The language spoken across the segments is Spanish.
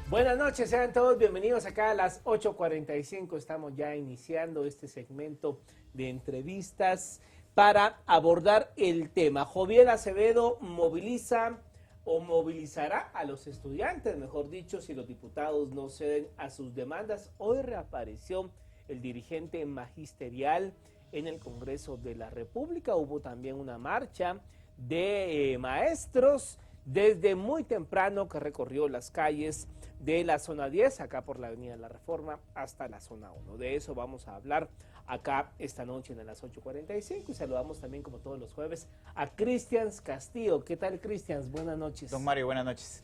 Buenas noches, sean todos bienvenidos acá a las 8:45. Estamos ya iniciando este segmento de entrevistas para abordar el tema. Joviel Acevedo moviliza o movilizará a los estudiantes, mejor dicho, si los diputados no ceden a sus demandas. Hoy reapareció el dirigente magisterial en el Congreso de la República. Hubo también una marcha de maestros desde muy temprano que recorrió las calles de la zona 10, acá por la avenida La Reforma, hasta la zona 1. De eso vamos a hablar acá esta noche en las 8:45 y saludamos también, como todos los jueves, a Cristians Castillo. ¿Qué tal, Cristians? Buenas noches. Don Mario, buenas noches.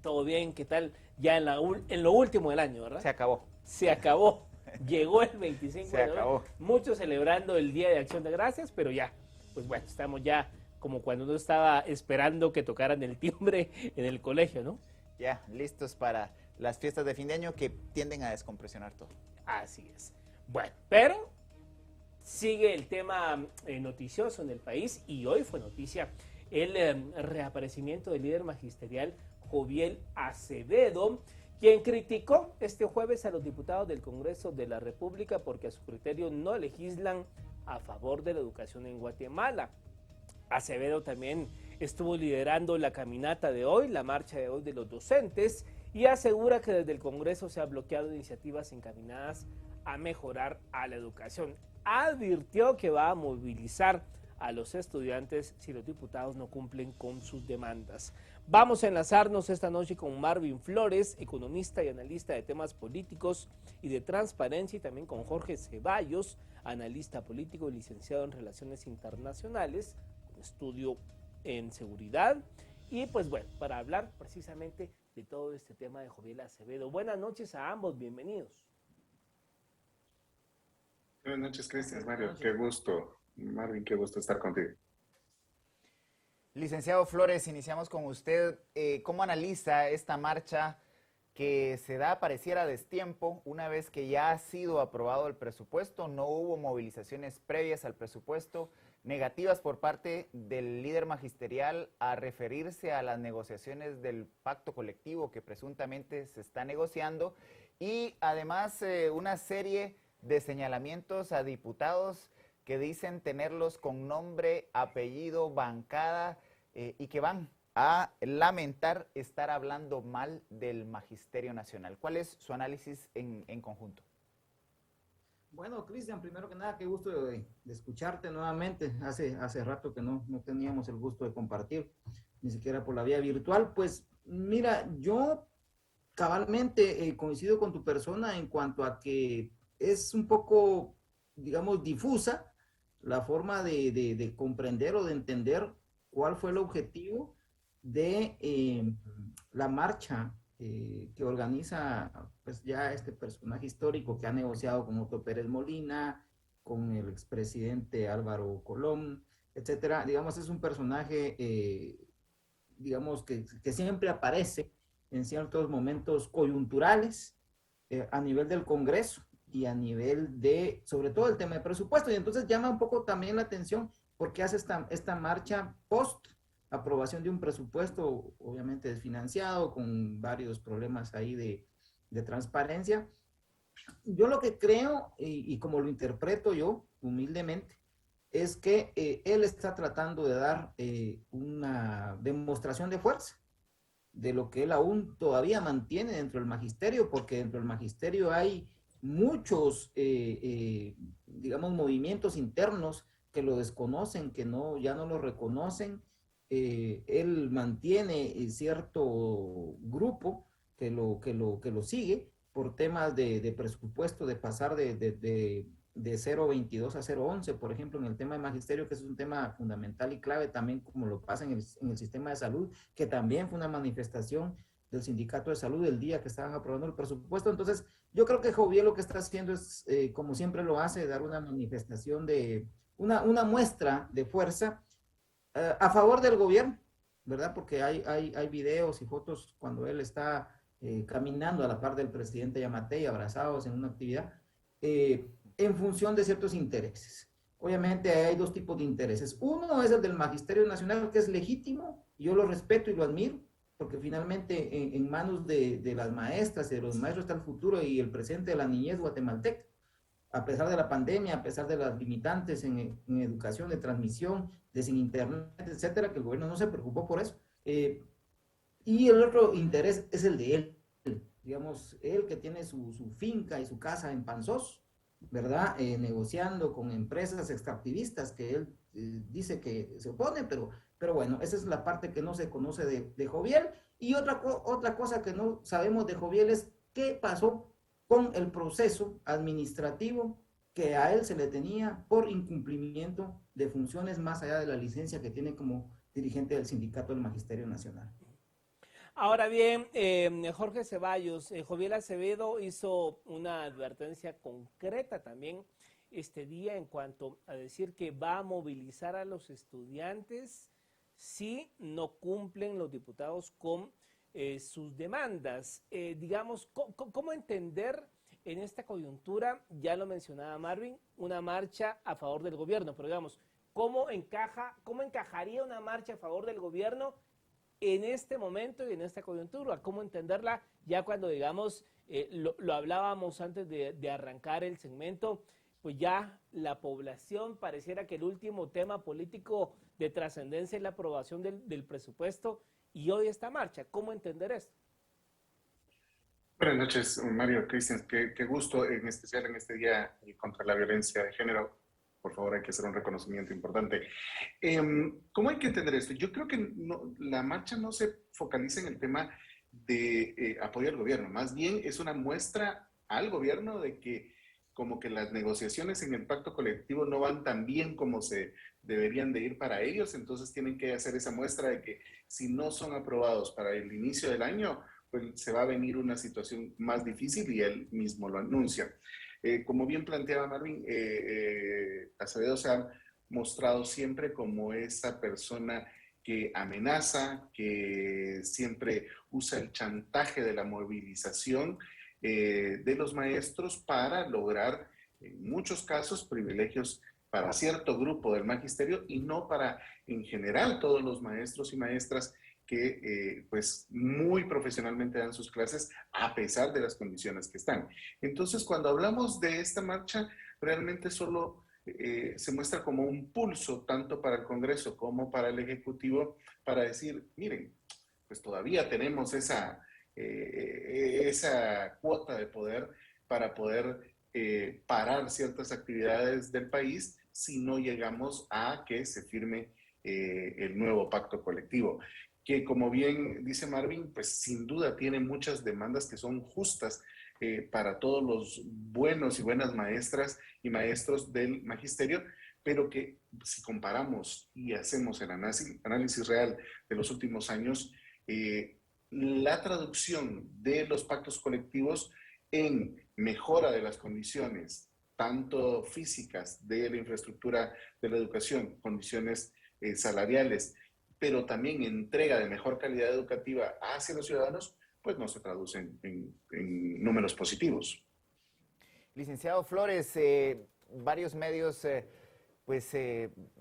¿Todo bien? ¿Qué tal? Ya en lo último del año, ¿verdad? Se acabó. Se acabó. Llegó el 25 Se de noviembre. acabó. Muchos celebrando el Día de Acción de Gracias, pero ya, pues bueno, estamos ya como cuando uno estaba esperando que tocaran el timbre en el colegio, ¿no? Ya, listos para las fiestas de fin de año que tienden a descompresionar todo. Así es. Bueno, pero sigue el tema noticioso en el país y hoy fue noticia el reaparecimiento del líder magisterial Joviel Acevedo, quien criticó este jueves a los diputados del Congreso de la República porque a su criterio no legislan a favor de la educación en Guatemala. Acevedo también estuvo liderando la caminata de hoy, la marcha de hoy de los docentes, y asegura que desde el Congreso se han bloqueado iniciativas encaminadas a mejorar a la educación. Advirtió que va a movilizar a los estudiantes si los diputados no cumplen con sus demandas. Vamos a enlazarnos esta noche con Marvin Flores, economista y analista de temas políticos y de transparencia, y también con Jorge Ceballos, analista político y licenciado en Relaciones Internacionales, con estudio en seguridad. Y pues bueno, para hablar precisamente de todo este tema de Joviel Acevedo. Buenas noches a ambos, bienvenidos. Buenas noches, Cristian. Mario, qué gusto. Marvin, qué gusto estar contigo. Licenciado Flores, iniciamos con usted. ¿Cómo analiza esta marcha que se da, pareciera, a destiempo, una vez que ya ha sido aprobado el presupuesto? No hubo movilizaciones previas al presupuesto, negativas por parte del líder magisterial a referirse a las negociaciones del pacto colectivo que presuntamente se está negociando, y además una serie de señalamientos a diputados que dicen tenerlos con nombre, apellido, bancada, y que van a lamentar estar hablando mal del Magisterio Nacional. ¿Cuál es su análisis en conjunto? Bueno, Cristian, primero que nada, qué gusto de escucharte nuevamente. Hace rato que no teníamos el gusto de compartir, ni siquiera por la vía virtual. Pues mira, yo cabalmente coincido con tu persona en cuanto a que es un poco, digamos, difusa la forma de comprender o de entender cuál fue el objetivo de la marcha que organiza pues ya este personaje histórico que ha negociado con Otto Pérez Molina, con el expresidente Álvaro Colón, etcétera. Digamos, es un personaje, digamos, que siempre aparece en ciertos momentos coyunturales a nivel del Congreso y a nivel de, sobre todo, el tema de presupuesto. Y entonces llama un poco también la atención porque hace esta marcha post aprobación de un presupuesto obviamente desfinanciado, con varios problemas ahí de transparencia. Yo lo que creo, y como lo interpreto yo humildemente, es que él está tratando de dar una demostración de fuerza de lo que él aún todavía mantiene dentro del magisterio, porque dentro del magisterio hay muchos, digamos, movimientos internos que lo desconocen, que ya no lo reconocen. Él mantiene cierto grupo que lo sigue por temas de presupuesto, de pasar de 0.22 a 0.11, por ejemplo, en el tema de magisterio, que es un tema fundamental y clave también, como lo pasa en el sistema de salud, que también fue una manifestación del sindicato de salud el día que estaban aprobando el presupuesto. Entonces, yo creo que Joviel lo que está haciendo es, como siempre lo hace, dar una manifestación una muestra de fuerza a favor del gobierno, ¿verdad? Porque hay videos y fotos cuando él está caminando a la par del presidente Yamatei, abrazados en una actividad, en función de ciertos intereses. Obviamente hay dos tipos de intereses. Uno es el del Magisterio Nacional, que es legítimo, yo lo respeto y lo admiro, porque finalmente en manos de las maestras y de los maestros está el futuro y el presente de la niñez guatemalteca. A pesar de la pandemia, a pesar de las limitantes en educación, de transmisión, de sin internet, etcétera, que el gobierno no se preocupó por eso. Y el otro interés es el de él, digamos, él que tiene su finca y su casa en Panzós, ¿verdad? Negociando con empresas extractivistas que él dice que se opone, pero bueno, esa es la parte que no se conoce de Joviel. Y otra cosa que no sabemos de Joviel es qué pasó con el proceso administrativo que a él se le tenía por incumplimiento de funciones más allá de la licencia que tiene como dirigente del Sindicato del Magisterio Nacional. Ahora bien, Jorge Ceballos, Joviel Acevedo hizo una advertencia concreta también este día en cuanto a decir que va a movilizar a los estudiantes si no cumplen los diputados con sus demandas. Digamos, ¿cómo entender en esta coyuntura, ya lo mencionaba Marvin, una marcha a favor del gobierno? Pero digamos, ¿cómo encajaría una marcha a favor del gobierno en este momento y en esta coyuntura? ¿Cómo entenderla ya cuando, digamos, lo hablábamos antes de arrancar el segmento, pues ya la población pareciera que el último tema político de trascendencia es la aprobación del presupuesto y hoy esta marcha? ¿Cómo entender esto? Buenas noches, Mario, Cristian, qué gusto, en especial en este día contra la violencia de género. Por favor, hay que hacer un reconocimiento importante. ¿Cómo hay que entender esto? Yo creo que la marcha no se focaliza en el tema de apoyo al gobierno, más bien es una muestra al gobierno de que como que las negociaciones en el pacto colectivo no van tan bien como se deberían de ir para ellos, entonces tienen que hacer esa muestra de que si no son aprobados para el inicio del año, pues se va a venir una situación más difícil y él mismo lo anuncia. Como bien planteaba Marvin, Acevedo se ha mostrado siempre como esa persona que amenaza, que siempre usa el chantaje de la movilización de los maestros para lograr, en muchos casos, privilegios para cierto grupo del magisterio y no para, en general, todos los maestros y maestras que pues muy profesionalmente dan sus clases a pesar de las condiciones que están. Entonces, cuando hablamos de esta marcha, realmente solo se muestra como un pulso tanto para el Congreso como para el Ejecutivo para decir, miren, pues todavía tenemos esa cuota de poder para poder parar ciertas actividades del país si no llegamos a que se firme el nuevo pacto colectivo, que como bien dice Marvin, pues sin duda tiene muchas demandas que son justas para todos los buenos y buenas maestras y maestros del magisterio, pero que si comparamos y hacemos el análisis real de los últimos años, la traducción de los pactos colectivos en mejora de las condiciones, tanto físicas de la infraestructura de la educación, condiciones salariales, pero también entrega de mejor calidad educativa hacia los ciudadanos, pues no se traducen en números positivos. Licenciado Flores, varios medios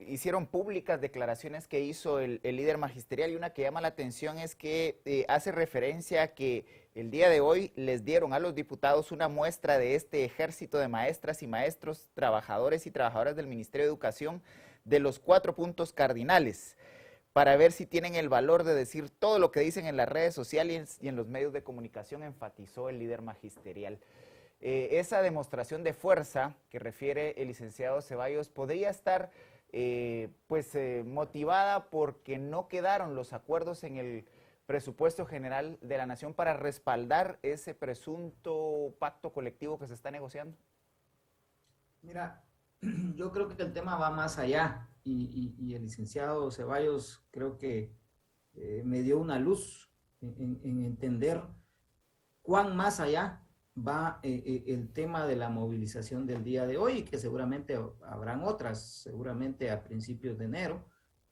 hicieron públicas declaraciones que hizo el líder magisterial, y una que llama la atención es que hace referencia a que el día de hoy les dieron a los diputados una muestra de este ejército de maestras y maestros, trabajadores y trabajadoras del Ministerio de Educación, de los 4 puntos cardinales, para ver si tienen el valor de decir todo lo que dicen en las redes sociales y en los medios de comunicación, enfatizó el líder magisterial. Esa demostración de fuerza que refiere el licenciado Ceballos podría estar motivada porque no quedaron los acuerdos en el presupuesto general de la Nación para respaldar ese presunto pacto colectivo que se está negociando. Mira, yo creo que el tema va más allá y el licenciado Ceballos creo que me dio una luz en entender cuán más allá va el tema de la movilización del día de hoy, que seguramente habrán otras, seguramente a principios de enero,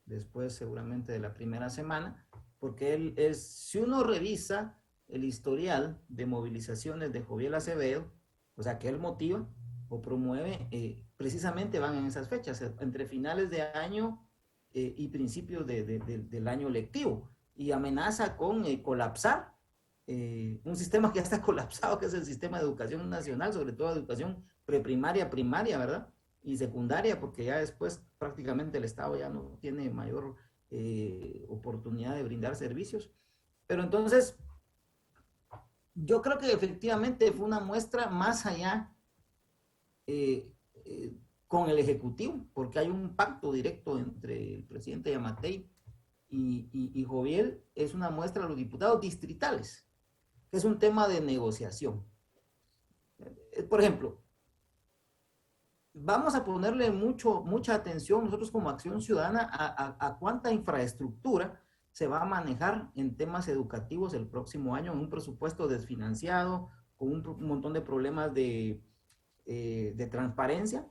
después seguramente de la primera semana, porque si uno revisa el historial de movilizaciones de Joviel Acevedo, o sea, que él motiva o promueve, precisamente van en esas fechas, entre finales de año y principios del año lectivo. y amenaza con colapsar un sistema que ya está colapsado, que es el sistema de educación nacional, sobre todo educación preprimaria, primaria, ¿verdad? Y secundaria, porque ya después prácticamente el Estado ya no tiene mayor oportunidad de brindar servicios. Pero entonces, yo creo que efectivamente fue una muestra más allá con el Ejecutivo, porque hay un pacto directo entre el presidente Yamatei y Joviel. Es una muestra a los diputados distritales, que es un tema de negociación. Por ejemplo, vamos a ponerle mucha atención nosotros como Acción Ciudadana a cuánta infraestructura se va a manejar en temas educativos el próximo año en un presupuesto desfinanciado, con un montón de problemas de transparencia,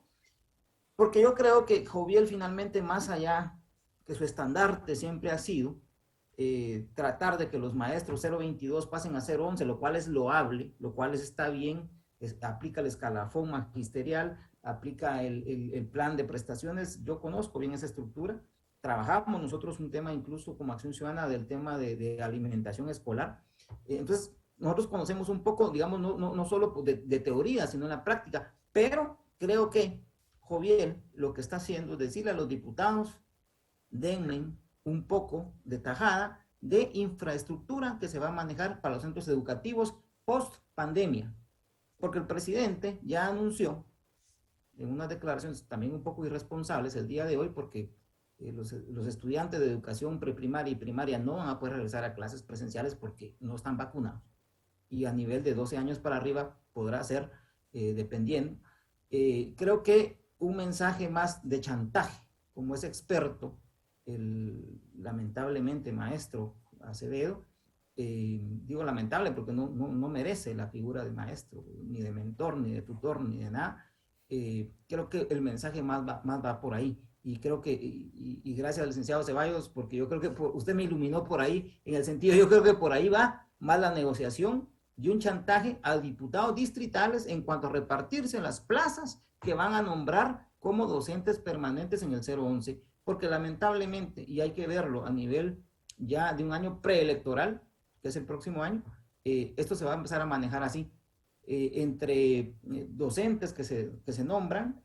porque yo creo que Joviel finalmente, más allá que su estandarte siempre ha sido tratar de que los maestros 022 pasen a 011, lo cual es loable, lo cual está bien, aplica el escalafón magisterial, aplica el plan de prestaciones. Yo conozco bien esa estructura. Trabajamos nosotros un tema incluso como Acción Ciudadana del tema de alimentación escolar. Entonces, nosotros conocemos un poco, digamos, no solo de teoría, sino en la práctica, pero creo que Joviel lo que está haciendo es decirle a los diputados, denme un poco de tajada de infraestructura que se va a manejar para los centros educativos post pandemia, porque el presidente ya anunció en unas declaraciones también un poco irresponsables el día de hoy, porque los estudiantes de educación preprimaria y primaria no van a poder regresar a clases presenciales porque no están vacunados, y a nivel de 12 años para arriba podrá ser dependiendo. Creo que un mensaje más de chantaje, como es experto el lamentablemente maestro Acevedo, digo lamentable porque no merece la figura de maestro, ni de mentor, ni de tutor, ni de nada. Creo que el mensaje más va por ahí. Y creo que, y gracias al licenciado Ceballos, porque yo creo que usted me iluminó por ahí, en el sentido, yo creo que por ahí va más la negociación y un chantaje a diputados distritales en cuanto a repartirse las plazas que van a nombrar como docentes permanentes en el 011, porque lamentablemente, y hay que verlo a nivel ya de un año preelectoral, que es el próximo año, esto se va a empezar a manejar así, entre docentes que se nombran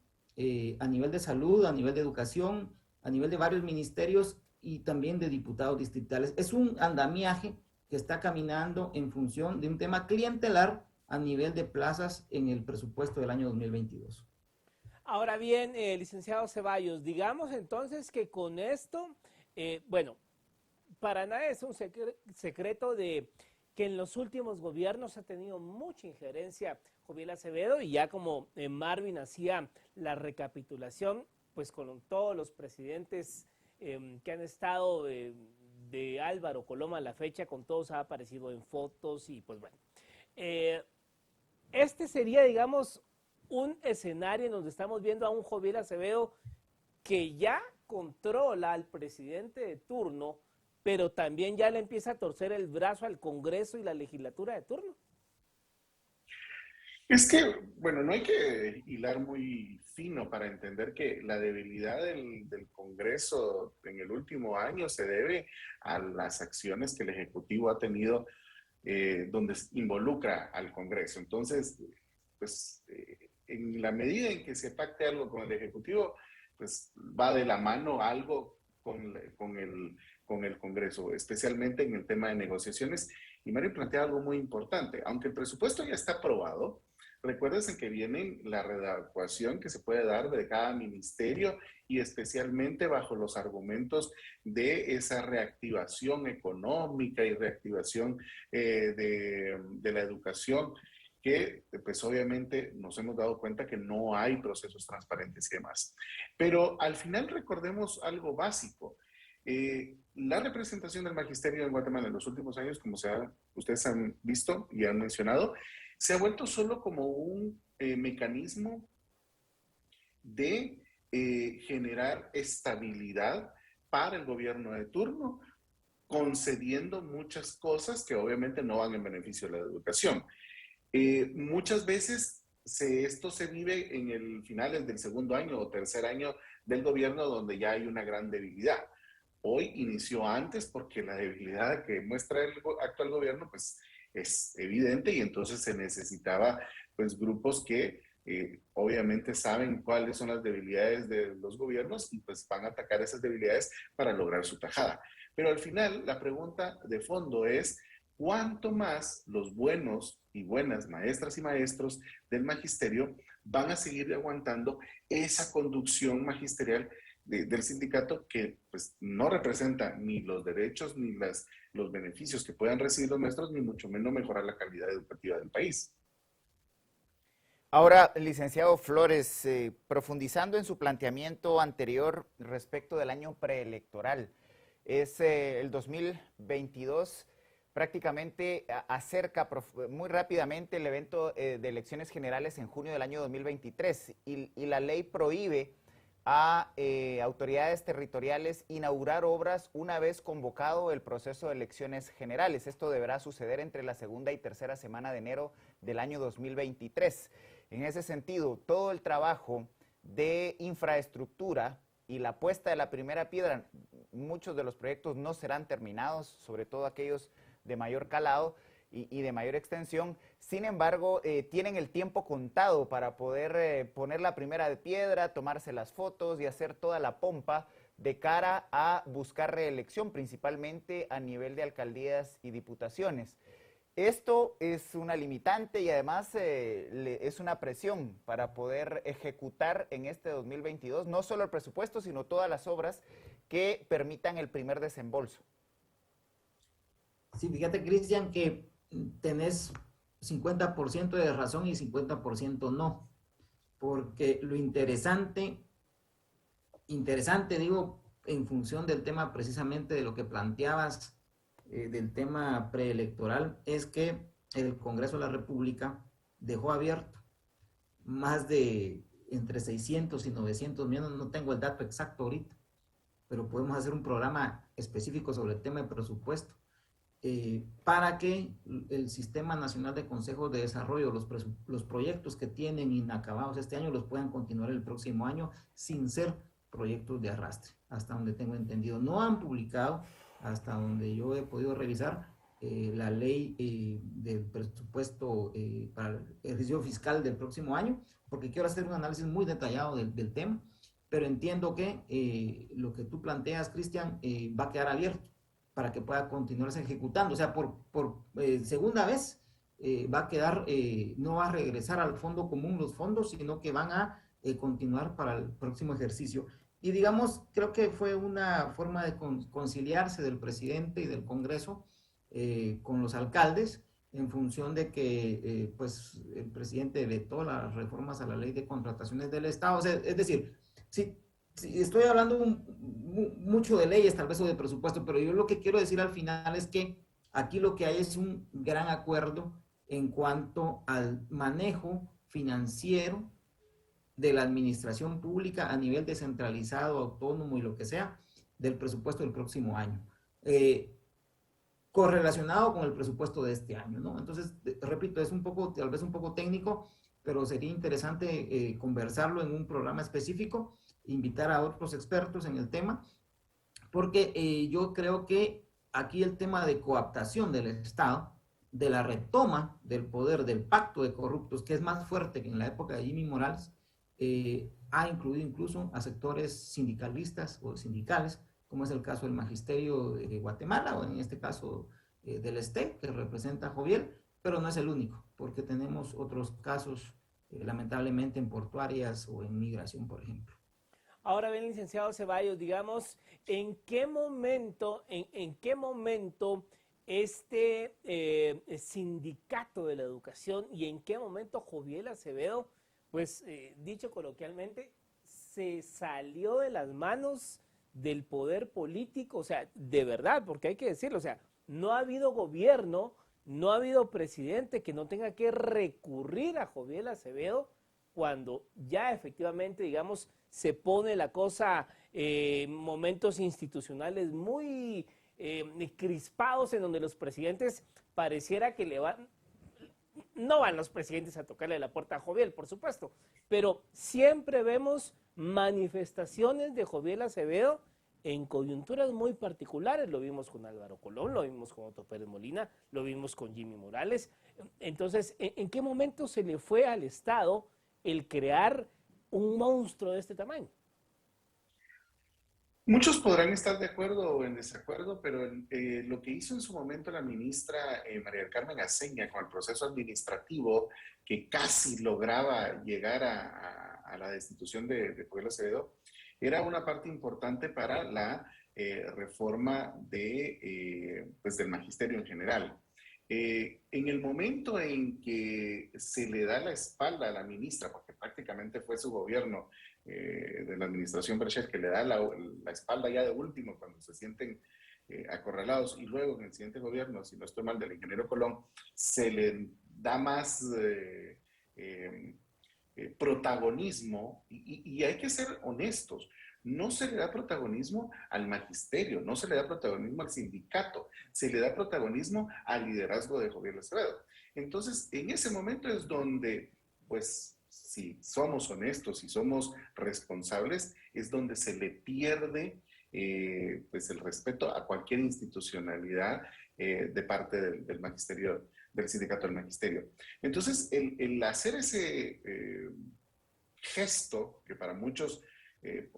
a nivel de salud, a nivel de educación, a nivel de varios ministerios y también de diputados distritales. Es un andamiaje que está caminando en función de un tema clientelar a nivel de plazas en el presupuesto del año 2022. Ahora bien, licenciado Ceballos, digamos entonces que con esto, bueno, para nada es un secreto de que en los últimos gobiernos ha tenido mucha injerencia Joviel Acevedo, y ya como Marvin hacía la recapitulación, pues con todos los presidentes que han estado de Álvaro Coloma a la fecha, con todos ha aparecido en fotos y pues bueno. Este sería, digamos, un escenario en donde estamos viendo a un Joviel Acevedo que ya controla al presidente de turno, pero también ya le empieza a torcer el brazo al Congreso y la legislatura de turno. Es que, bueno, no hay que hilar muy fino para entender que la debilidad del Congreso en el último año se debe a las acciones que el Ejecutivo ha tenido donde involucra al Congreso. Entonces, pues, en la medida en que se pacte algo con el Ejecutivo, pues va de la mano algo con el Congreso, especialmente en el tema de negociaciones. Y Mario plantea algo muy importante. Aunque el presupuesto ya está aprobado, recuérdense que viene la readecuación que se puede dar de cada ministerio y especialmente bajo los argumentos de esa reactivación económica y reactivación de la educación, que pues obviamente nos hemos dado cuenta que no hay procesos transparentes y demás. Pero al final recordemos algo básico. La representación del magisterio en Guatemala en los últimos años, como ustedes han visto y han mencionado, se ha vuelto solo como un mecanismo de generar estabilidad para el gobierno de turno, concediendo muchas cosas que obviamente no van en beneficio de la educación. Muchas veces esto se vive en el final del segundo año o tercer año del gobierno, donde ya hay una gran debilidad. Hoy inició antes porque la debilidad que muestra el actual gobierno pues es evidente y entonces se necesitaba pues grupos que obviamente saben cuáles son las debilidades de los gobiernos y pues van a atacar esas debilidades para lograr su tajada. Pero al final la pregunta de fondo es cuánto más los buenos y buenas maestras y maestros del magisterio van a seguir aguantando esa conducción magisterial del sindicato que pues no representa ni los derechos ni los beneficios que puedan recibir los maestros, ni mucho menos mejorar la calidad educativa del país. Ahora, licenciado Flores, profundizando en su planteamiento anterior respecto del año preelectoral, es el 2022 prácticamente acerca muy rápidamente el evento de elecciones generales en junio del año 2023 y la ley prohíbe a autoridades territoriales inaugurar obras una vez convocado el proceso de elecciones generales. Esto deberá suceder entre la segunda y tercera semana de enero del año 2023. En ese sentido, todo el trabajo de infraestructura y la puesta de la primera piedra, muchos de los proyectos no serán terminados, sobre todo aquellos de mayor calado y de mayor extensión. Sin embargo, tienen el tiempo contado para poder poner la primera piedra, tomarse las fotos y hacer toda la pompa de cara a buscar reelección, principalmente a nivel de alcaldías y diputaciones. Esto es una limitante y además es una presión para poder ejecutar en este 2022 no solo el presupuesto, sino todas las obras que permitan el primer desembolso. Sí, fíjate, Cristian, que tenés 50% de razón y 50% no, porque lo interesante digo, en función del tema precisamente de lo que planteabas, del tema preelectoral, es que el Congreso de la República dejó abierto más de entre 600 y 900 millones, no tengo el dato exacto ahorita, pero podemos hacer un programa específico sobre el tema de presupuesto, para que el Sistema Nacional de Consejos de Desarrollo, los proyectos que tienen inacabados este año, los puedan continuar el próximo año sin ser proyectos de arrastre, hasta donde tengo entendido. No han publicado, hasta donde yo he podido revisar, la ley del presupuesto para el ejercicio fiscal del próximo año, porque quiero hacer un análisis muy detallado del tema, pero entiendo que lo que tú planteas, Cristian, va a quedar abierto para que pueda continuarse ejecutando. O sea, por segunda vez va a quedar, no va a regresar al fondo común los fondos, sino que van a continuar para el próximo ejercicio. Y digamos, creo que fue una forma de conciliarse del presidente y del Congreso con los alcaldes, en función de que pues el presidente vetó las reformas a la ley de contrataciones del Estado. O sea, es decir, sí, estoy hablando mucho de leyes, tal vez, o de presupuesto, pero yo lo que quiero decir al final es que aquí lo que hay es un gran acuerdo en cuanto al manejo financiero de la administración pública a nivel descentralizado, autónomo y lo que sea, del presupuesto del próximo año, correlacionado con el presupuesto de este año, ¿no? Entonces, repito, es un poco, tal vez un poco técnico, pero sería interesante conversarlo en un programa específico, invitar a otros expertos en el tema, porque yo creo que aquí el tema de coaptación del Estado, de la retoma del poder, del pacto de corruptos, que es más fuerte que en la época de Jimmy Morales, ha incluido incluso a sectores sindicalistas o sindicales, como es el caso del Magisterio de Guatemala, o en este caso del ESTE, que representa a Joviel, pero no es el único, porque tenemos otros casos, lamentablemente, en portuarias o en migración, por ejemplo. Ahora bien, licenciado Ceballos, digamos, ¿en qué momento este sindicato de la educación y en qué momento Joviel Acevedo, pues dicho coloquialmente, se salió de las manos del poder político? O sea, de verdad, porque hay que decirlo, o sea, no ha habido gobierno, no ha habido presidente que no tenga que recurrir a Joviel Acevedo cuando ya efectivamente, digamos, se pone la cosa momentos institucionales muy crispados, en donde los presidentes pareciera que no van los presidentes a tocarle la puerta a Joviel, por supuesto, pero siempre vemos manifestaciones de Joviel Acevedo en coyunturas muy particulares. Lo vimos con Álvaro Colón, lo vimos con Otto Pérez Molina, lo vimos con Jimmy Morales. Entonces, ¿en qué momento se le fue al Estado el crear un monstruo de este tamaño? Muchos podrán estar de acuerdo o en desacuerdo, pero lo que hizo en su momento la ministra María del Carmen Aceña con el proceso administrativo que casi lograba llegar a la destitución de Jovel Acevedo, era una parte importante para la reforma pues del magisterio en general. En el momento en que se le da la espalda a la ministra, porque prácticamente fue su gobierno de la administración Berchel que le da la espalda ya de último cuando se sienten acorralados, y luego en el siguiente gobierno, si no estoy mal, del ingeniero Colón, se le da más protagonismo, y hay que ser honestos. No se le da protagonismo al magisterio, no se le da protagonismo al sindicato, se le da protagonismo al liderazgo de Jovel Acevedo. Entonces, en ese momento es donde, pues, si somos honestos, si somos responsables, es donde se le pierde pues el respeto a cualquier institucionalidad de parte del magisterio, del sindicato del magisterio. Entonces, el hacer ese gesto, que para muchos,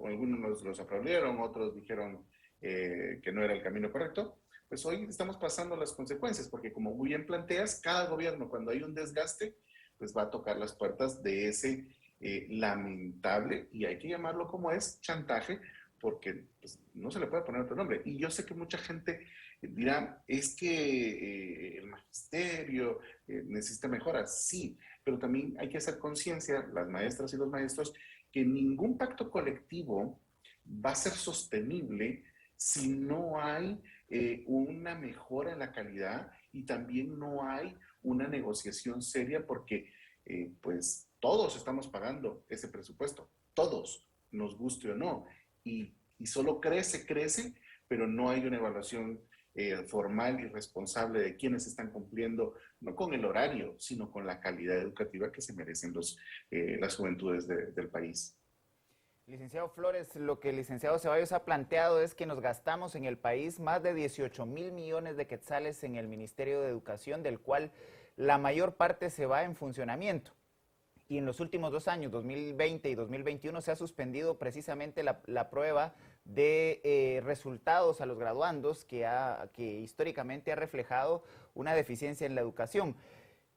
algunos los aplaudieron, otros dijeron que no era el camino correcto, pues hoy estamos pasando las consecuencias, porque como muy bien planteas, cada gobierno cuando hay un desgaste, pues va a tocar las puertas de ese lamentable, y hay que llamarlo como es, chantaje, porque pues, no se le puede poner otro nombre. Y yo sé que mucha gente dirá, es que el magisterio necesita mejoras, sí, pero también hay que hacer conciencia, las maestras y los maestros, que ningún pacto colectivo va a ser sostenible si no hay una mejora en la calidad y también no hay una negociación seria, porque pues todos estamos pagando ese presupuesto, todos, nos guste o no, y solo crece, pero no hay una evaluación formal y responsable de quienes están cumpliendo, no con el horario, sino con la calidad educativa que se merecen las juventudes del país. Licenciado Flores, lo que el licenciado Ceballos ha planteado es que nos gastamos en el país más de 18,000 millones de quetzales en el Ministerio de Educación, del cual la mayor parte se va en funcionamiento. Y en los últimos 2 años, 2020 y 2021, se ha suspendido precisamente la prueba de resultados a los graduandos que históricamente ha reflejado una deficiencia en la educación.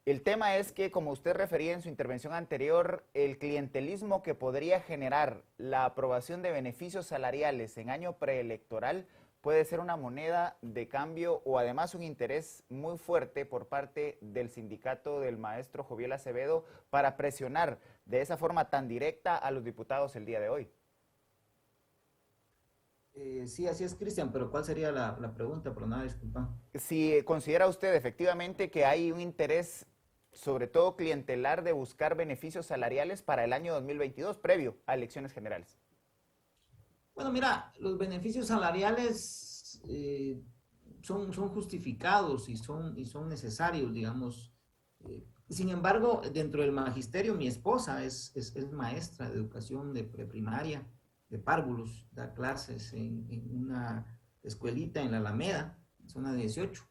El tema es que, como usted refería en su intervención anterior, el clientelismo que podría generar la aprobación de beneficios salariales en año preelectoral puede ser una moneda de cambio o además un interés muy fuerte por parte del sindicato del maestro Jovel Acevedo para presionar de esa forma tan directa a los diputados el día de hoy. Sí, así es, Cristian, pero ¿cuál sería la pregunta? Por nada, disculpa. Si considera usted efectivamente que hay un interés, sobre todo clientelar, de buscar beneficios salariales para el año 2022, previo a elecciones generales. Bueno, mira, los beneficios salariales son justificados y son necesarios, digamos. Sin embargo, dentro del magisterio, mi esposa es maestra de educación de preprimaria, de párvulos, da clases en una escuelita en la Alameda, zona 18,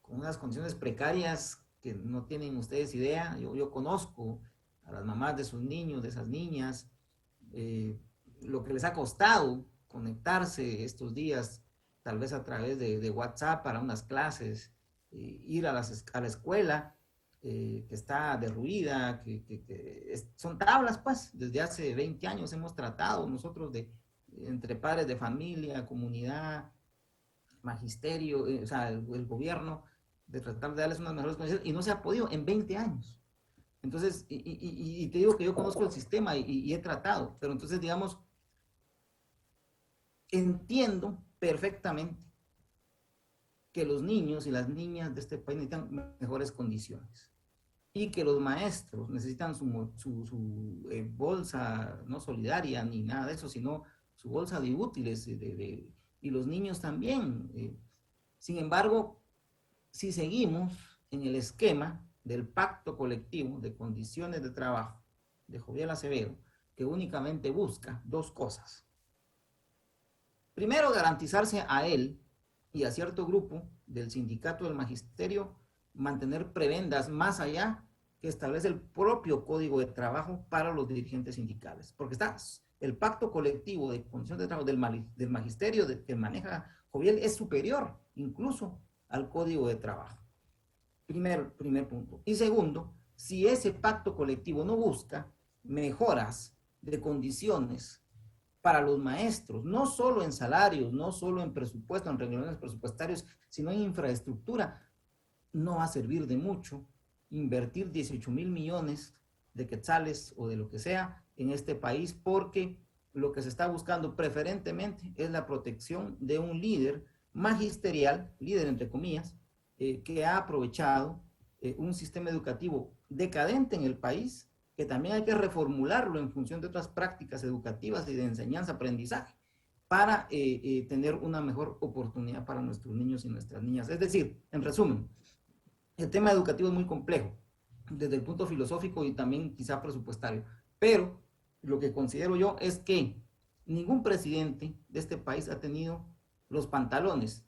con unas condiciones precarias que no tienen ustedes idea. Yo conozco a las mamás de sus niños, de esas niñas, lo que les ha costado conectarse estos días, tal vez a través de WhatsApp para unas clases, ir a la escuela, que está derruida, son tablas, pues, desde hace 20 años hemos tratado nosotros entre padres de familia, comunidad, magisterio, o sea, el gobierno, de tratar de darles unas mejores condiciones, y no se ha podido en 20 años. Entonces, y te digo que yo conozco el sistema y he tratado, pero entonces, digamos, entiendo perfectamente que los niños y las niñas de este país necesitan mejores condiciones y que los maestros necesitan su bolsa, no solidaria ni nada de eso, sino su bolsa de útiles, y los niños también. Sin embargo, si seguimos en el esquema del pacto colectivo de condiciones de trabajo de Jovel Acevedo, que únicamente busca 2 cosas: Primero, garantizarse a él y a cierto grupo del sindicato del magisterio mantener prebendas más allá que establece el propio Código de Trabajo para los dirigentes sindicales. Porque está el pacto colectivo de condición de trabajo del magisterio que maneja Joviel es superior incluso al Código de Trabajo. Primer punto. Y segundo, si ese pacto colectivo no busca mejoras de condiciones para los maestros, no solo en salarios, no solo en presupuesto, en reglamentos presupuestarios, sino en infraestructura, no va a servir de mucho invertir 18,000 millones de quetzales o de lo que sea en este país, porque lo que se está buscando preferentemente es la protección de un líder magisterial, líder entre comillas, que ha aprovechado un sistema educativo decadente en el país, que también hay que reformularlo en función de otras prácticas educativas y de enseñanza-aprendizaje para tener una mejor oportunidad para nuestros niños y nuestras niñas. Es decir, en resumen, el tema educativo es muy complejo desde el punto filosófico y también quizá presupuestario, pero lo que considero yo es que ningún presidente de este país ha tenido los pantalones,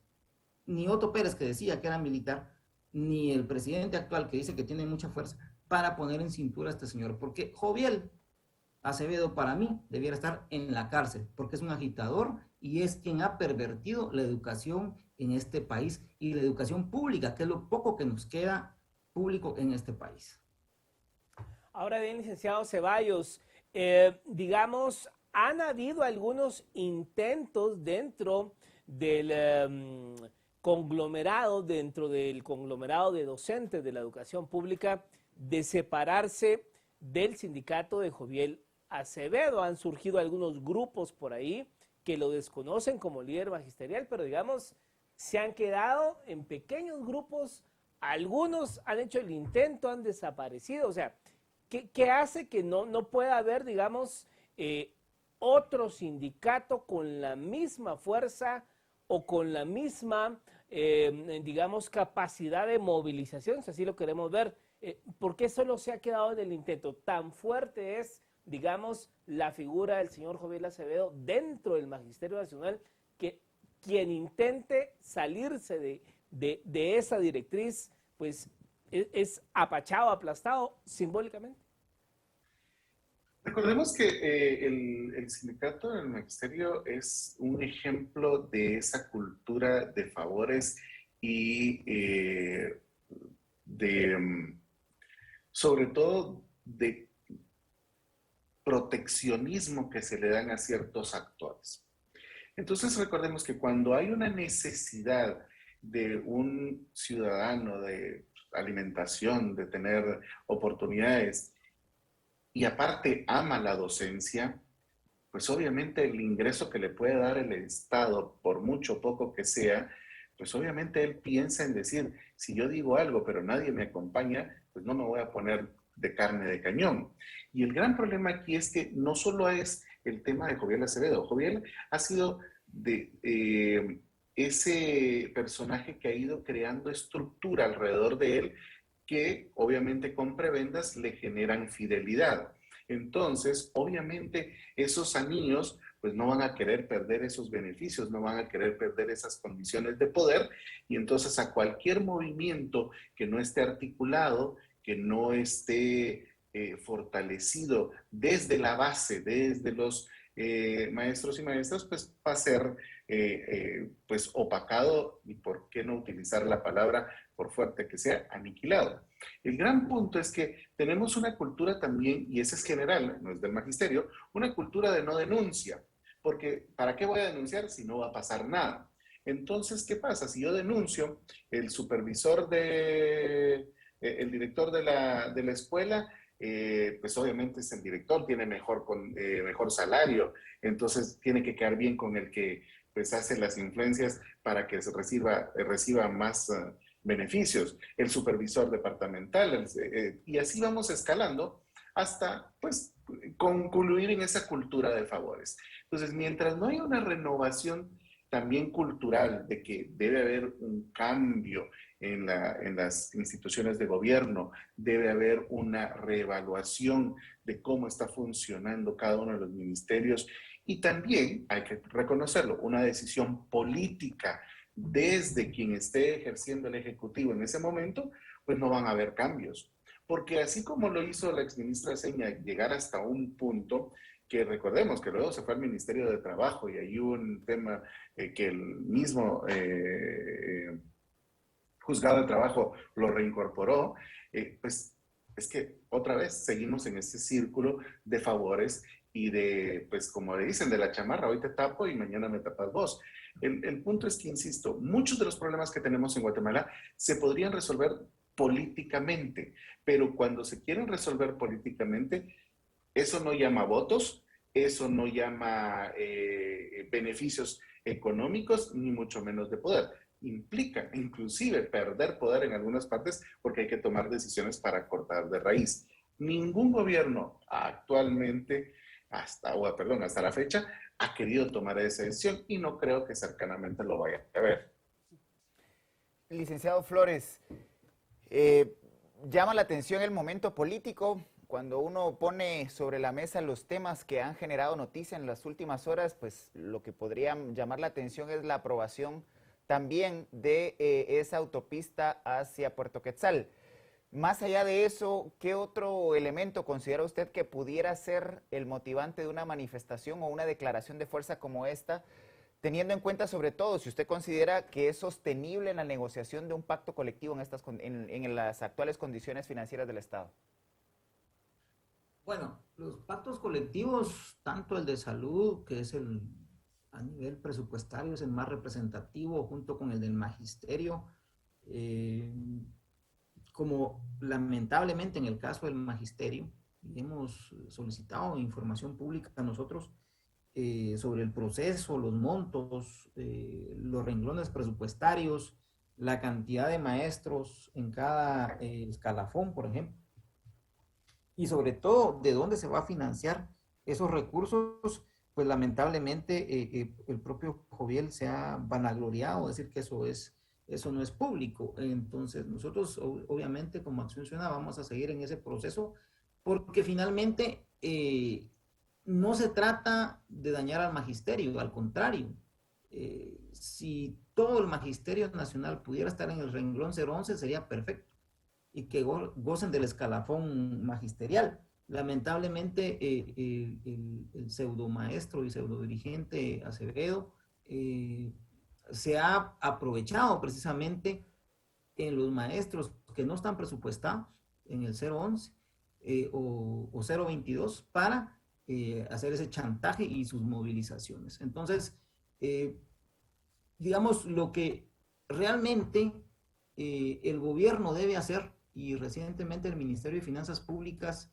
ni Otto Pérez, que decía que era militar, ni el presidente actual, que dice que tiene mucha fuerza, para poner en cintura a este señor, porque Joviel Acevedo para mí debiera estar en la cárcel, porque es un agitador y es quien ha pervertido la educación en este país y la educación pública, que es lo poco que nos queda público en este país. Ahora bien, licenciado Ceballos, digamos, han habido algunos intentos dentro del conglomerado de docentes de la educación pública de separarse del sindicato de Joviel Acevedo. Han surgido algunos grupos por ahí que lo desconocen como líder magisterial, pero digamos, se han quedado en pequeños grupos, algunos han hecho el intento, han desaparecido. O sea, ¿qué hace que no pueda haber, digamos, otro sindicato con la misma fuerza o con la misma, digamos, capacidad de movilización, si así lo queremos ver? ¿Por qué solo se ha quedado en el intento? Tan fuerte es, digamos, la figura del señor Joviel Acevedo dentro del Magisterio Nacional, que quien intente salirse de esa directriz, pues es apachado, aplastado simbólicamente. Recordemos que el sindicato del magisterio es un ejemplo de esa cultura de favores y sobre todo de proteccionismo que se le dan a ciertos actores. Entonces recordemos que cuando hay una necesidad de un ciudadano de alimentación, de tener oportunidades, y aparte ama la docencia, pues obviamente el ingreso que le puede dar el Estado, por mucho o poco que sea, pues obviamente él piensa en decir, si yo digo algo pero nadie me acompaña, pues no me voy a poner de carne de cañón. Y el gran problema aquí es que no solo es el tema de Joviel Acevedo. Joviel ha sido ese personaje que ha ido creando estructura alrededor de él, que obviamente con prebendas le generan fidelidad. Entonces, obviamente, esos anillos pues no van a querer perder esos beneficios, no van a querer perder esas condiciones de poder, y entonces a cualquier movimiento que no esté articulado, que no esté fortalecido desde la base, desde los maestros y maestras, pues va a ser pues opacado, y por qué no utilizar la palabra, por fuerte que sea, aniquilado. El gran punto es que tenemos una cultura también, y esa es general, no es del magisterio, una cultura de no denuncia, porque ¿para qué voy a denunciar si no va a pasar nada? Entonces, ¿qué pasa? Si yo denuncio, el supervisor el director de la escuela, pues obviamente es el director, tiene mejor salario, entonces tiene que quedar bien con el que pues hace las influencias para que se reciba más beneficios, el supervisor departamental, y así vamos escalando hasta pues concluir en esa cultura de favores. Entonces, mientras no haya una renovación también cultural de que debe haber un cambio en las instituciones de gobierno, debe haber una reevaluación de cómo está funcionando cada uno de los ministerios Y también hay que reconocerlo, una decisión política desde quien esté ejerciendo el Ejecutivo en ese momento, pues no van a haber cambios. Porque así como lo hizo la exministra Seña, llegar hasta un punto que recordemos que luego se fue al Ministerio de Trabajo y hay un tema que el mismo juzgado de trabajo lo reincorporó, pues es que otra vez seguimos en ese círculo de favores y de, pues como le dicen, de la chamarra, hoy te tapo y mañana me tapas vos. El punto es que, insisto, muchos de los problemas que tenemos en Guatemala se podrían resolver políticamente, pero cuando se quieren resolver políticamente, eso no llama votos, eso no llama beneficios económicos, ni mucho menos de poder. Implica inclusive perder poder en algunas partes porque hay que tomar decisiones para cortar de raíz. Ningún gobierno actualmente, hasta la fecha, ha querido tomar esa decisión y no creo que cercanamente lo vaya a ver. Licenciado Flores, llama la atención el momento político. Cuando uno pone sobre la mesa los temas que han generado noticia en las últimas horas, pues lo que podría llamar la atención es la aprobación también de esa autopista hacia Puerto Quetzal. Más allá de eso, ¿qué otro elemento considera usted que pudiera ser el motivante de una manifestación o una declaración de fuerza como esta, teniendo en cuenta sobre todo si usted considera que es sostenible en la negociación de un pacto colectivo en las actuales condiciones financieras del Estado? Bueno, los pactos colectivos, tanto el de salud, que es a nivel presupuestario, es el más representativo, junto con el del magisterio, como lamentablemente en el caso del magisterio, hemos solicitado información pública a nosotros sobre el proceso, los montos, los renglones presupuestarios, la cantidad de maestros en cada escalafón, por ejemplo, y sobre todo de dónde se va a financiar esos recursos. Pues lamentablemente el propio Joviel se ha vanagloriado, decir que eso no es público. Entonces nosotros obviamente como Acción Ciudadana vamos a seguir en ese proceso porque finalmente no se trata de dañar al magisterio, al contrario. Si todo el magisterio nacional pudiera estar en el renglón 011 sería perfecto y que gocen del escalafón magisterial. Lamentablemente, el pseudo maestro y pseudo dirigente Acevedo se ha aprovechado precisamente en los maestros que no están presupuestados en el 011 o 022 para hacer ese chantaje y sus movilizaciones. Entonces, digamos, lo que realmente el gobierno debe hacer, y recientemente el Ministerio de Finanzas Públicas,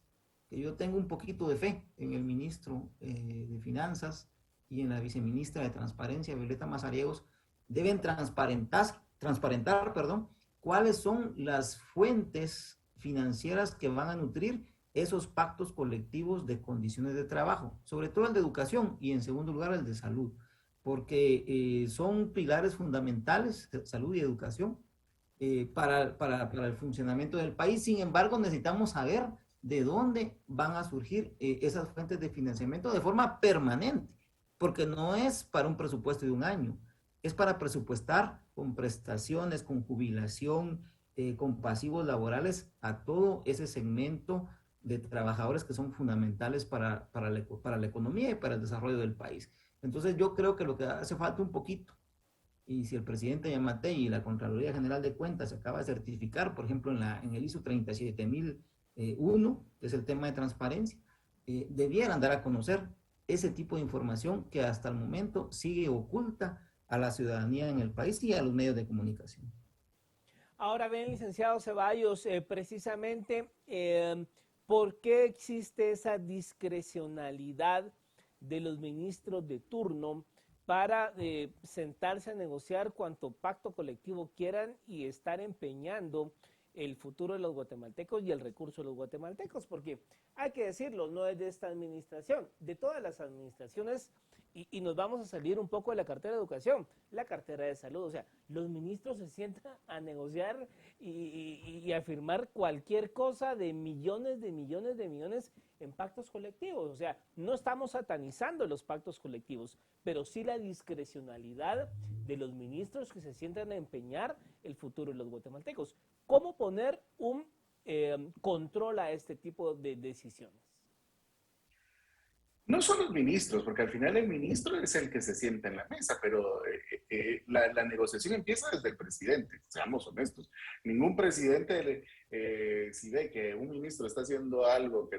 que yo tengo un poquito de fe en el ministro de Finanzas y en la viceministra de Transparencia, Violeta Mazariegos, deben transparentar, cuáles son las fuentes financieras que van a nutrir esos pactos colectivos de condiciones de trabajo, sobre todo el de educación y en segundo lugar el de salud, porque son pilares fundamentales, salud y educación, para el funcionamiento del país. Sin embargo, necesitamos saber de dónde van a surgir esas fuentes de financiamiento de forma permanente, porque no es para un presupuesto de un año, es para presupuestar con prestaciones, con jubilación, con pasivos laborales a todo ese segmento de trabajadores que son fundamentales para la economía y para el desarrollo del país. Entonces yo creo que lo que hace falta un poquito, y si el presidente Yamatei y la Contraloría General de Cuentas se acaba de certificar, por ejemplo, en el ISO 37001, que es el tema de transparencia, debieran dar a conocer ese tipo de información que hasta el momento sigue oculta a la ciudadanía en el país y a los medios de comunicación. Ahora bien, licenciado Ceballos, precisamente, ¿por qué existe esa discrecionalidad de los ministros de turno para sentarse a negociar cuanto pacto colectivo quieran y estar empeñando el futuro de los guatemaltecos y el recurso de los guatemaltecos? Porque hay que decirlo, no es de esta administración, de todas las administraciones y nos vamos a salir un poco de la cartera de educación, la cartera de salud. O sea, los ministros se sientan a negociar y a firmar cualquier cosa de millones en pactos colectivos. O sea, no estamos satanizando los pactos colectivos, pero sí la discrecionalidad de los ministros que se sientan a empeñar el futuro de los guatemaltecos. ¿Cómo poner un control a este tipo de decisiones? No son los ministros, porque al final el ministro es el que se sienta en la mesa, pero la negociación empieza desde el presidente, seamos honestos. Ningún presidente, si ve que un ministro está haciendo algo que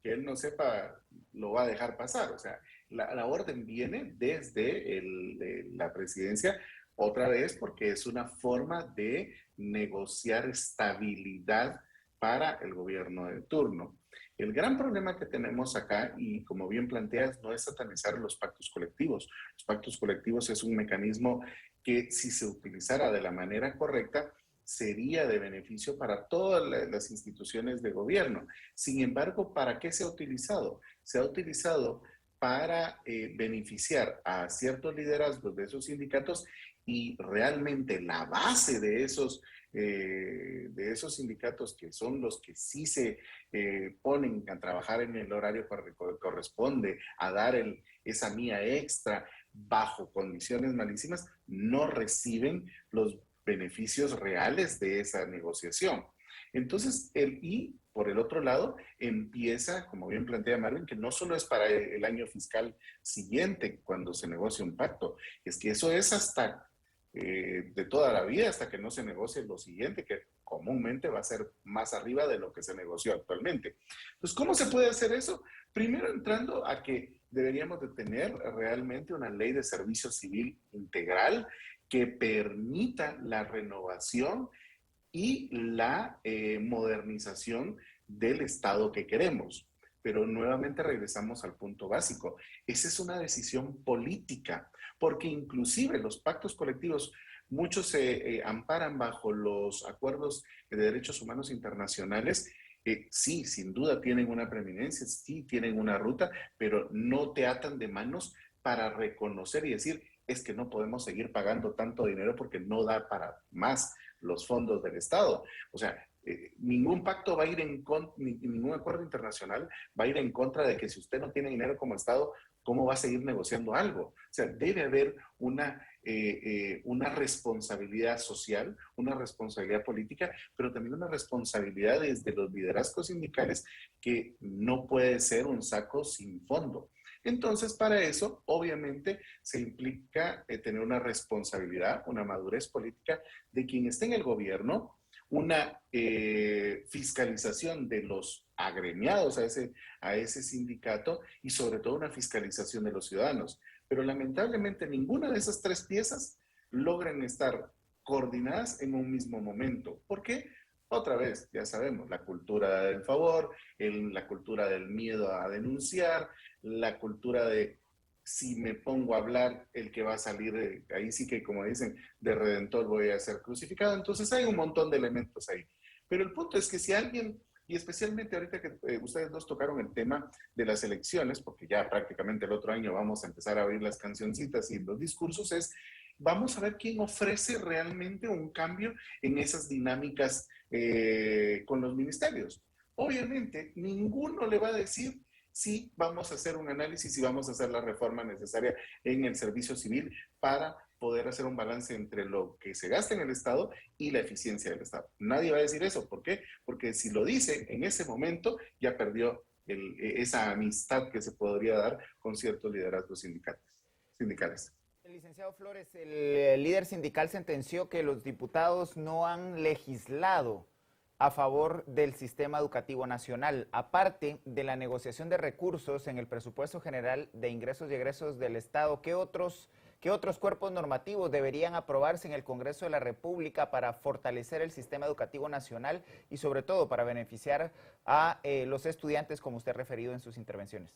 que él no sepa, lo va a dejar pasar. O sea, la orden viene desde la presidencia, otra vez porque es una forma de negociar estabilidad para el gobierno de turno. El gran problema que tenemos acá, y como bien planteas, no es satanizar los pactos colectivos. Los pactos colectivos es un mecanismo que, si se utilizara de la manera correcta, sería de beneficio para todas las instituciones de gobierno. Sin embargo, ¿para qué se ha utilizado? Se ha utilizado para beneficiar a ciertos liderazgos de esos sindicatos, y realmente la base de esos sindicatos, que son los que sí se ponen a trabajar en el horario que corresponde, a dar esa mía extra bajo condiciones malísimas, no reciben los beneficios reales de esa negociación. Entonces, y por el otro lado, empieza, como bien plantea Marvin, que no solo es para el año fiscal siguiente cuando se negocia un pacto, es que eso es hasta de toda la vida, hasta que no se negocie lo siguiente, que comúnmente va a ser más arriba de lo que se negoció actualmente. Entonces, ¿cómo se puede hacer eso? Primero, entrando a que deberíamos de tener realmente una ley de servicio civil integral que permita la renovación y la modernización del Estado que queremos. Pero nuevamente regresamos al punto básico. Esa es una decisión política, porque inclusive los pactos colectivos, muchos se amparan bajo los acuerdos de derechos humanos internacionales. Sí, sin duda tienen una preeminencia, sí tienen una ruta, pero no te atan de manos para reconocer y decir, es que no podemos seguir pagando tanto dinero porque no da para más los fondos del Estado. O sea, ningún pacto va a ir en contra, ningún acuerdo internacional va a ir en contra de que si usted no tiene dinero como Estado, ¿cómo va a seguir negociando algo? O sea, debe haber una responsabilidad social, una responsabilidad política, pero también una responsabilidad desde los liderazgos sindicales, que no puede ser un saco sin fondo. Entonces, para eso, obviamente, se implica tener una responsabilidad, una madurez política de quien esté en el gobierno, una fiscalización de los agremiados a ese sindicato, y sobre todo una fiscalización de los ciudadanos. Pero lamentablemente ninguna de esas tres piezas logran estar coordinadas en un mismo momento. ¿Por qué? Otra vez, ya sabemos, la cultura del favor, la cultura del miedo a denunciar, la cultura de si me pongo a hablar, el que va a salir, ahí sí que, como dicen, de redentor voy a ser crucificado. Entonces hay un montón de elementos ahí. Pero el punto es que si alguien, y especialmente ahorita que ustedes dos tocaron el tema de las elecciones, porque ya prácticamente el otro año vamos a empezar a oír las cancioncitas y los discursos, vamos a ver quién ofrece realmente un cambio en esas dinámicas con los ministerios. Obviamente, ninguno le va a decir si vamos a hacer un análisis y vamos a hacer la reforma necesaria en el servicio civil para poder hacer un balance entre lo que se gasta en el Estado y la eficiencia del Estado. Nadie va a decir eso. ¿Por qué? Porque si lo dice en ese momento, ya perdió esa amistad que se podría dar con ciertos liderazgos sindicales. Licenciado Flores, el líder sindical sentenció que los diputados no han legislado a favor del sistema educativo nacional. Aparte de la negociación de recursos en el presupuesto general de ingresos y egresos del Estado, ¿qué otros cuerpos normativos deberían aprobarse en el Congreso de la República para fortalecer el sistema educativo nacional y sobre todo para beneficiar a los estudiantes, como usted ha referido en sus intervenciones?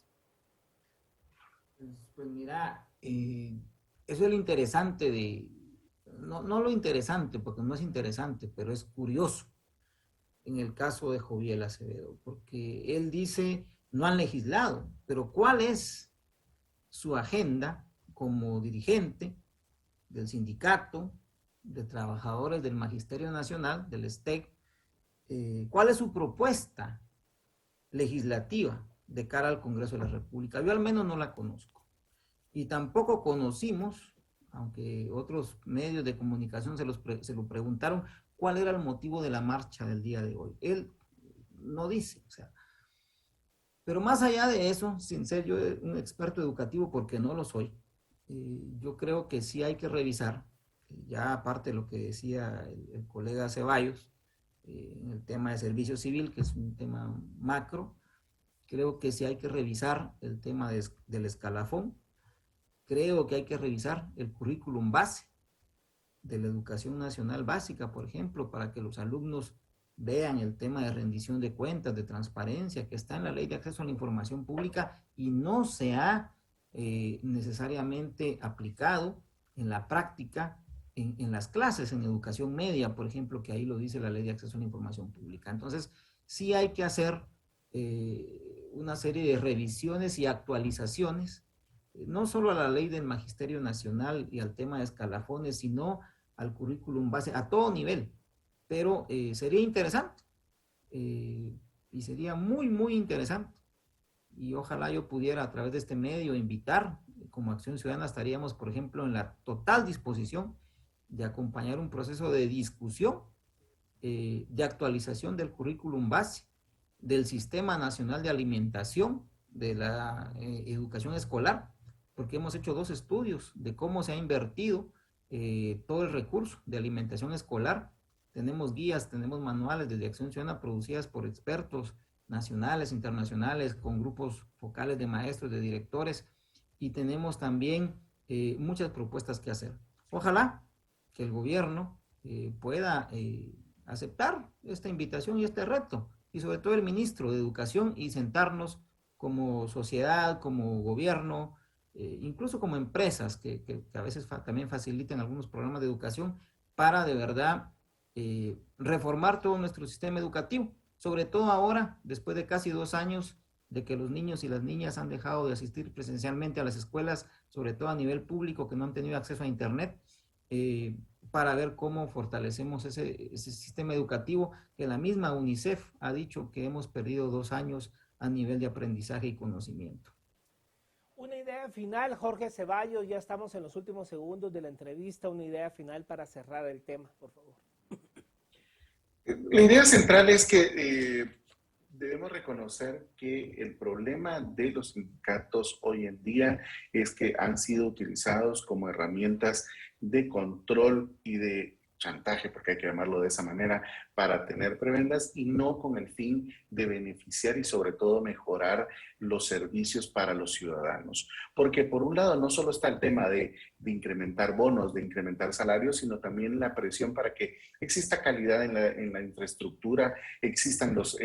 Pues mira, eso es lo interesante no lo interesante, porque no es interesante, pero es curioso en el caso de Joviel Acevedo, porque él dice, no han legislado, pero ¿cuál es su agenda como dirigente del sindicato de trabajadores del Magisterio Nacional, del STEC, cuál es su propuesta legislativa de cara al Congreso de la República. Yo al menos no la conozco. Y tampoco conocimos, aunque otros medios de comunicación se lo preguntaron, cuál era el motivo de la marcha del día de hoy. Él no dice, o sea. Pero más allá de eso, sin ser yo un experto educativo, porque no lo soy, yo creo que sí hay que revisar, ya aparte de lo que decía el colega Ceballos, en el tema de servicio civil, que es un tema macro, creo que sí hay que revisar el tema del escalafón, creo que hay que revisar el currículum base de la educación nacional básica, por ejemplo, para que los alumnos vean el tema de rendición de cuentas, de transparencia, que está en la Ley de Acceso a la Información Pública y no se ha necesariamente aplicado en la práctica en las clases, en educación media, por ejemplo, que ahí lo dice la Ley de Acceso a la Información Pública. Entonces, sí hay que hacer una serie de revisiones y actualizaciones, no solo a la Ley del Magisterio Nacional y al tema de escalafones, sino al currículum base, a todo nivel. Pero sería interesante y sería muy, muy interesante. Y ojalá yo pudiera a través de este medio invitar, como Acción Ciudadana estaríamos, por ejemplo, en la total disposición de acompañar un proceso de discusión, de actualización del currículum base, del Sistema Nacional de Alimentación, de la educación escolar, porque hemos hecho 2 estudios de cómo se ha invertido todo el recurso de alimentación escolar. Tenemos guías, tenemos manuales desde Acción Ciudadana producidas por expertos nacionales, internacionales, con grupos focales de maestros, de directores, y tenemos también muchas propuestas que hacer. Ojalá que el gobierno pueda aceptar esta invitación y este reto, y sobre todo el ministro de Educación, y sentarnos como sociedad, como gobierno, incluso como empresas que a veces también facilitan algunos programas de educación, para de verdad reformar todo nuestro sistema educativo, sobre todo ahora, después de casi 2 años de que los niños y las niñas han dejado de asistir presencialmente a las escuelas, sobre todo a nivel público, que no han tenido acceso a internet, para ver cómo fortalecemos ese sistema educativo que la misma UNICEF ha dicho que hemos perdido 2 años a nivel de aprendizaje y conocimiento. Una idea final, Jorge Ceballos, ya estamos en los últimos segundos de la entrevista, una idea final para cerrar el tema, por favor. La idea central es que debemos reconocer que el problema de los sindicatos hoy en día es que han sido utilizados como herramientas de control y de chantaje, porque hay que llamarlo de esa manera, para tener prebendas y no con el fin de beneficiar y sobre todo mejorar los servicios para los ciudadanos. Porque por un lado no solo está el tema de incrementar bonos, de incrementar salarios, sino también la presión para que exista calidad en la infraestructura, existan los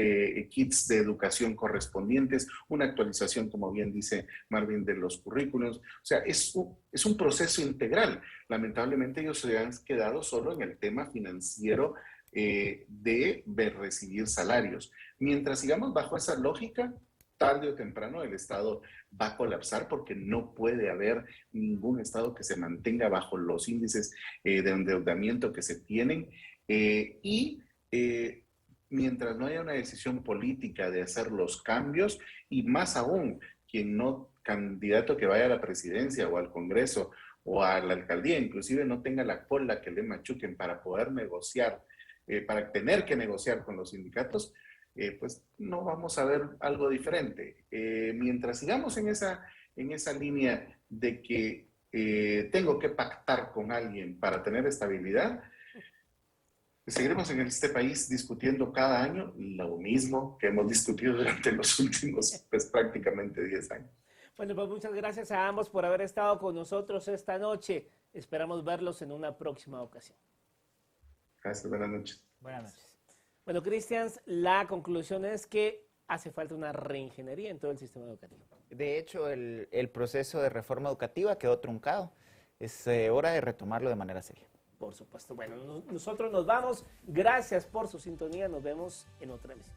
kits de educación correspondientes, una actualización, como bien dice Marvin, de los currículos. O sea, es un proceso integral. Lamentablemente ellos se han quedado solo en el tema financiero de recibir salarios. Mientras sigamos bajo esa lógica, tarde o temprano el Estado va a colapsar, porque no puede haber ningún Estado que se mantenga bajo los índices de endeudamiento que se tienen mientras no haya una decisión política de hacer los cambios, y más aún, candidato que vaya a la presidencia o al Congreso o a la alcaldía, inclusive no tenga la cola que le machuquen para poder negociar, para tener que negociar con los sindicatos, pues no vamos a ver algo diferente. Mientras sigamos en esa línea de que tengo que pactar con alguien para tener estabilidad, seguiremos en este país discutiendo cada año lo mismo que hemos discutido durante los últimos, pues prácticamente 10 años. Bueno, pues muchas gracias a ambos por haber estado con nosotros esta noche. Esperamos verlos en una próxima ocasión. Gracias, buenas noches. Buenas noches. Bueno, Cristians, la conclusión es que hace falta una reingeniería en todo el sistema educativo. De hecho, el proceso de reforma educativa quedó truncado. Es hora de retomarlo de manera seria. Por supuesto. Bueno, nosotros nos vamos. Gracias por su sintonía. Nos vemos en otra emisión.